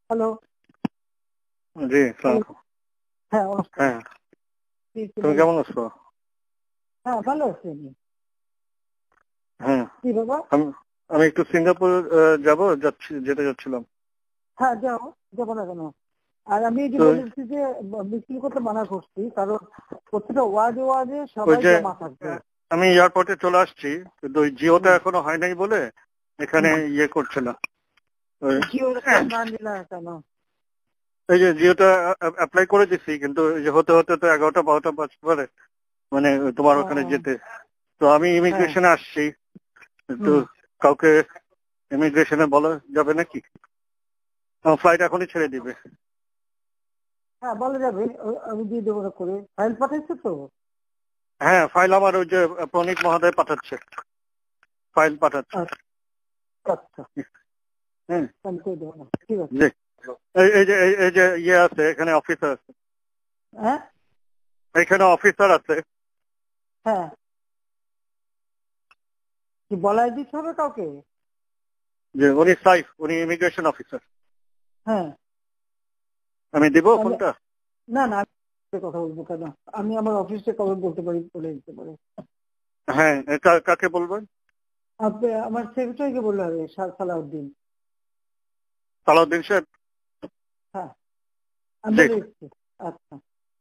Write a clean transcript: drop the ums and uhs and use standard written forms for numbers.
Hello. জি, hello. সালাম। হ্যাঁ, নমস্কার। হ্যাঁ, জি, তুমি বলুন। কেমন আছো? হ্যাঁ, ভালো আছি আমি। হ্যাঁ, কি বাবা? আমি আমি একটু সিঙ্গাপুর যেতে যাচ্ছিলাম। হ্যাঁ, যাবো না কেন? আর আমি এই যে তো বলেছি যে মিছিল করতে মানা করছি, কারণ প্রত্যেকটা ওয়ার্ডে ওই সবাই যে জমা থাকবে। আমি এয়ারপোর্টে চলে আসছি, কিন্তু ওই জিওটা হুম, এখনো হয় নাই বলে এখানে হুম। ইয়ে করছে না। ওই জিওর কার্ড না নিলে কেন? এই যে জিওটা অ্যাপ্লাই করে দিছি, কিন্তু এই যে হতে হতে তো 11টা 12টা বাজতে পারে, মানে তোমার ও, ওখানে যেতে। তো আমি হ্যাঁ, ইমিগ্রেশনে আসছি, একটু হুম, কাউকে ইমিগ্রেশনে বলা যাবে নাকি? আমার ফ্লাইট এখনই ছেড়ে দিবে। হ্যাঁ, বলা যাবে। আমি দিয়ে দেবো করে। ফাইল পাঠাইছো তো? হ্যাঁ, ফাইল আমার ওই যে প্রণীত মহোদয় পাঠাচ্ছে, ফাইল পাঠাচ্ছে। আচ্ছা, আচ্ছা, হ্যাঁ, আমি করে দেবো না, ঠিক আছে। জি। এই যে ইয়ে আছে, এখানে অফিসার আছে, হ্যাঁ, এখানে অফিসার আছে। হ্যাঁ, কি বলাই দিতে হবে কাউকে? যে উনি সাইফ, উনি ইমিগ্রেশন অফিসার। হ্যাঁ, আমি দিব আমি ফোনটা। না, না, আমি কথা বলবো কেন? আমি আমার অফিসে কবে বলতে পারি, বলে দিতে পারি। হ্যাঁ, কাকে বলবেন? আপনি আমার সেক্রেটারিকে বললে হবে, সালাউদ্দিন। সালাউদ্দিন সাহেব। হ্যাঁ, আমি জি, বলে দিচ্ছি। আচ্ছা।